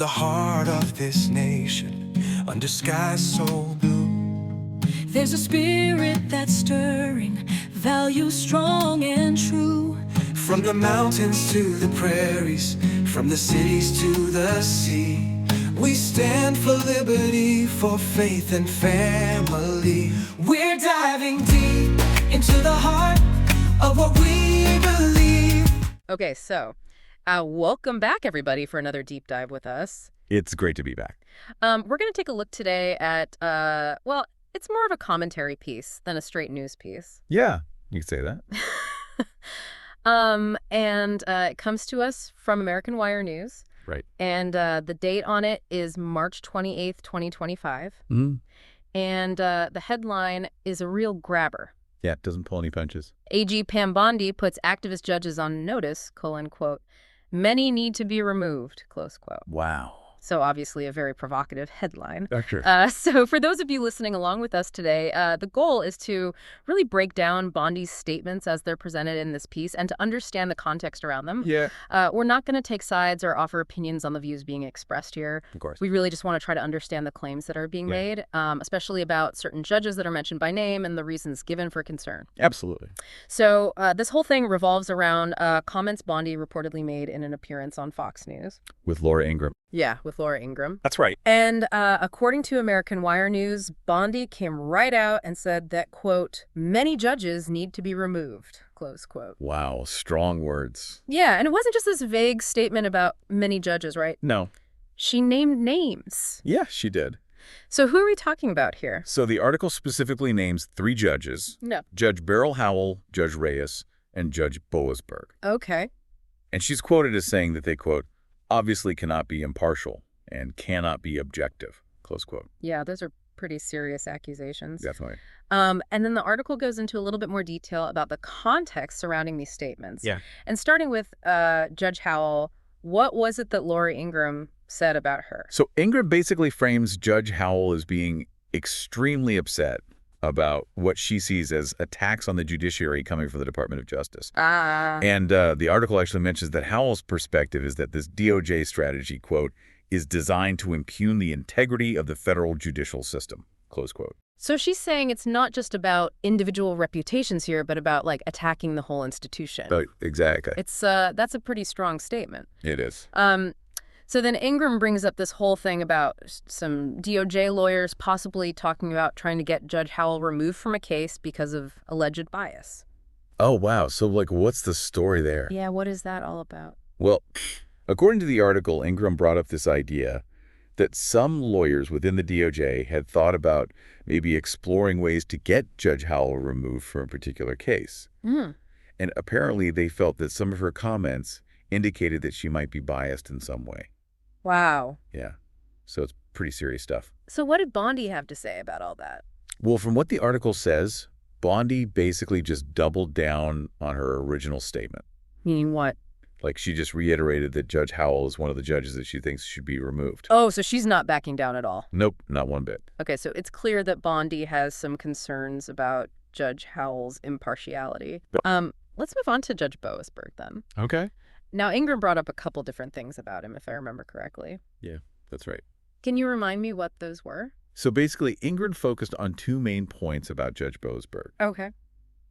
the heart of this nation, under skies so blue, there's a spirit that's stirring, values strong and true. from the mountains to the prairies, from the cities to the sea, we stand for liberty, for faith and family. We're diving deep into the heart of what we believe. Okay, so welcome back, everybody, for another deep dive with us. It's great to be back. We're going to take a look today at, well, it's more of a commentary piece than a straight news piece. Yeah, you could say that. And it comes to us from American Wire News. Right. And the date on it is March 28th, 2025. Mm-hmm. And the headline is a real grabber. Yeah, it doesn't pull any punches. AG Pam Bondi puts activist judges on notice, quote, many need to be removed, close quote. Wow. So obviously a very provocative headline. Sure. So for those of you listening along with us today, the goal is to really break down Bondi's statements as they're presented in this piece and to understand the context around them. Yeah. We're not going to take sides or offer opinions on the views being expressed here. Of course. We really just want to try to understand the claims that are being made, especially about certain judges that are mentioned by name and the reasons given for concern. Absolutely. So this whole thing revolves around comments Bondi reportedly made in an appearance on Fox News. With Laura Ingraham. Yeah, with Laura Ingraham. That's right. And according to American Wire News, Bondi came right out and said that, quote, many judges need to be removed, close quote. Wow, strong words. Yeah, and it wasn't just this vague statement about many judges, right? No. She named names. Yeah, she did. So who are we talking about here? So the article specifically names 3 judges. No. Judge Beryl Howell, Judge Reyes, and Judge Boasberg. Okay. And she's quoted as saying that they, quote, obviously cannot be impartial and cannot be objective, close quote. Yeah, those are pretty serious accusations. Definitely. And then the article goes into a little bit more detail about the context surrounding these statements. Yeah. And starting with Judge Howell, what was it that Laura Ingraham said about her? So Ingraham basically frames Judge Howell as being extremely upset about what she sees as attacks on the judiciary coming from the Department of Justice. And the article actually mentions that Howell's perspective is that this DOJ strategy, quote, is designed to impugn the integrity of the federal judicial system, close quote. So she's saying it's not just about individual reputations here, but about, like, attacking the whole institution. Exactly. It's that's a pretty strong statement. It is. So then Ingraham brings up this whole thing about some DOJ lawyers possibly talking about trying to get Judge Howell removed from a case because of alleged bias. Oh, wow. So, like, what's the story there? Yeah, what is that all about? Well, according to the article, Ingraham brought up this idea that some lawyers within the DOJ had thought about maybe exploring ways to get Judge Howell removed from a particular case. Mm. And apparently they felt that some of her comments indicated that she might be biased in some way. Wow. Yeah. So it's pretty serious stuff. So what did Bondi have to say about all that? Well, from what the article says, Bondi basically just doubled down on her original statement. Meaning what? Like, she just reiterated that Judge Howell is one of the judges that she thinks should be removed. Oh, so she's not backing down at all. Nope, not one bit. Okay, so it's clear that Bondi has some concerns about Judge Howell's impartiality. Let's move on to Judge Boasberg then. Okay. Now, Ingraham brought up a couple different things about him, if I remember correctly. Yeah, that's right. Can you remind me what those were? So basically, Ingraham focused on 2 main points about Judge Boasberg. Okay.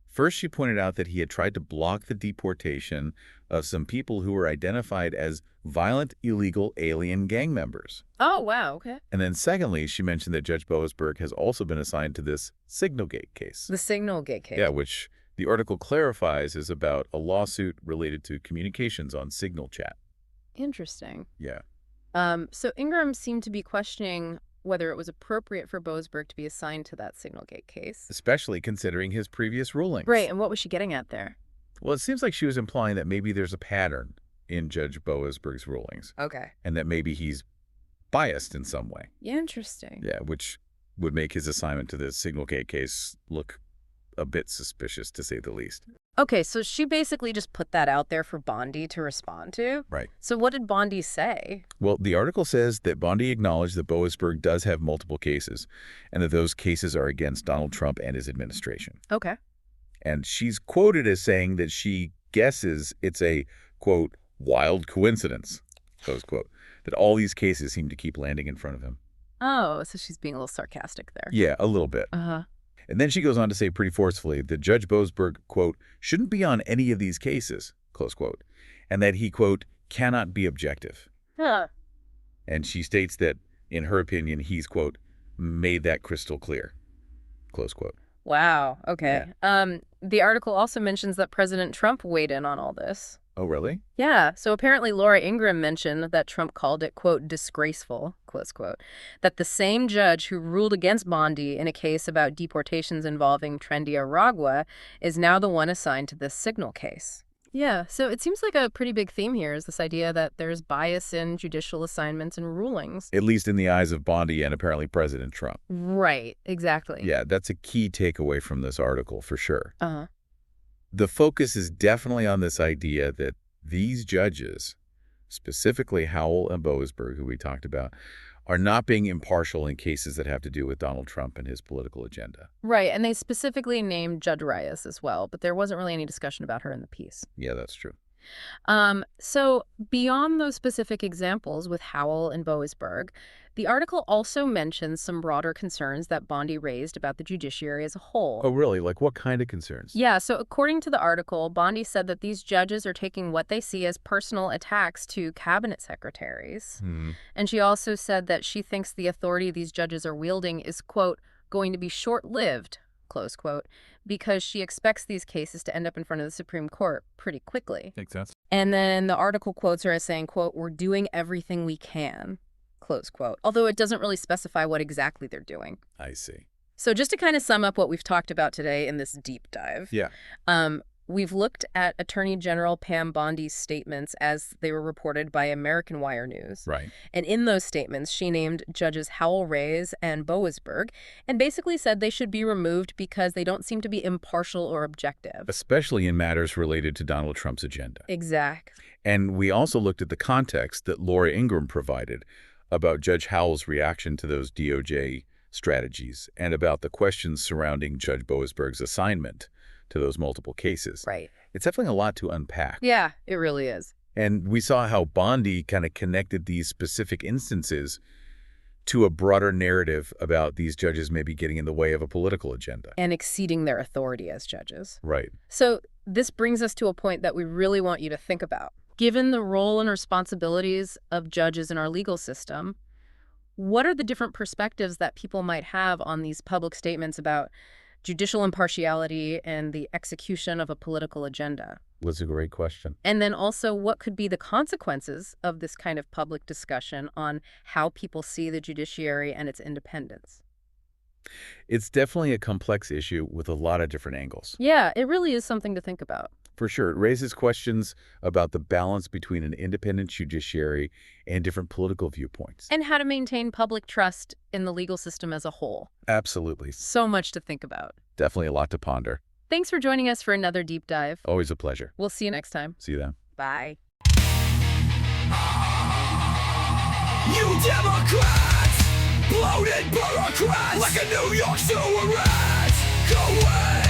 First, she pointed out that he had tried to block the deportation of some people who were identified as violent, illegal alien gang members. Oh, wow, okay. And then secondly, she mentioned that Judge Boasberg has also been assigned to this Signalgate case. The Signalgate case. Yeah, which the article clarifies is about a lawsuit related to communications on Signal chat. Interesting. Yeah. So Ingraham seemed to be questioning whether it was appropriate for Boasberg to be assigned to that Signalgate case. Especially considering his previous rulings. Right, and what was she getting at there? Well, it seems like she was implying that maybe there's a pattern in Judge Boasberg's rulings. Okay. And that maybe he's biased in some way. Interesting. Yeah, which would make his assignment to the Signalgate case look a bit suspicious, to say the least. Okay, so she basically just put that out there for Bondi to respond to? Right. So what did Bondi say? Well, the article says that Bondi acknowledged that Boasberg does have multiple cases, and that those cases are against Donald Trump and his administration. Okay. And she's quoted as saying that she guesses it's a, quote, wild coincidence, close quote, that all these cases seem to keep landing in front of him. Oh, so she's being a little sarcastic there. Yeah, a little bit. Uh-huh. And then she goes on to say pretty forcefully that Judge Boasberg, quote, shouldn't be on any of these cases, close quote, and that he, quote, cannot be objective. Huh. And she states that, in her opinion, he's, quote, made that crystal clear, close quote. Wow. Okay. The article also mentions that President Trump weighed in on all this. Oh, really? Yeah. So apparently Laura Ingraham mentioned that Trump called it, quote, disgraceful, close quote, that the same judge who ruled against Bondi in a case about deportations involving Trendy Aragua is now the one assigned to this Signal case. Yeah. So it seems like a pretty big theme here is this idea that there's bias in judicial assignments and rulings. At least in the eyes of Bondi and apparently President Trump. Right. Exactly. Yeah, that's a key takeaway from this article for sure. Uh-huh. The focus is definitely on this idea that these judges, specifically Howell and Boasberg, who we talked about, are not being impartial in cases that have to do with Donald Trump and his political agenda. Right, and they specifically named Judge Reyes as well, but there wasn't really any discussion about her in the piece. Yeah, that's true. So beyond those specific examples with Howell and Boasberg, the article also mentions some broader concerns that Bondi raised about the judiciary as a whole. Oh, really? Like what kind of concerns? Yeah, so according to the article, Bondi said that these judges are taking what they see as personal attacks to cabinet secretaries. And she also said that she thinks the authority these judges are wielding is, quote, going to be short-lived, close quote, because she expects these cases to end up in front of the Supreme Court pretty quickly. Makes sense. And then the article quotes her as saying, quote, we're doing everything we can, close quote, although it doesn't really specify what exactly they're doing. I see. So just to kind of sum up what we've talked about today in this deep dive. Yeah. We've looked at Attorney General Pam Bondi's statements as they were reported by American Wire News. Right. And in those statements, she named Judges Howell, Reyes, and Boasberg, and basically said they should be removed because they don't seem to be impartial or objective. Especially in matters related to Donald Trump's agenda. Exactly. And we also looked at the context that Laura Ingraham provided about Judge Howell's reaction to those DOJ strategies and about the questions surrounding Judge Boasberg's assignment to those multiple cases. Right. It's definitely a lot to unpack. Yeah, it really is. And we saw how Bondi kind of connected these specific instances to a broader narrative about these judges maybe getting in the way of a political agenda. And exceeding their authority as judges. Right. So this brings us to a point that we really want you to think about. Given the role and responsibilities of judges in our legal system, what are the different perspectives that people might have on these public statements about judicial impartiality and the execution of a political agenda? That's a great question. And then also, what could be the consequences of this kind of public discussion on how people see the judiciary and its independence? It's definitely a complex issue with a lot of different angles. Yeah, it really is something to think about. For sure. It raises questions about the balance between an independent judiciary and different political viewpoints. And how to maintain public trust in the legal system as a whole. Absolutely. So much to think about. Definitely a lot to ponder. Thanks for joining us for another deep dive. Always a pleasure. We'll see you next time. See you then. Bye. You Democrats, bloated bureaucrats, like a New York sewer rat. Go away.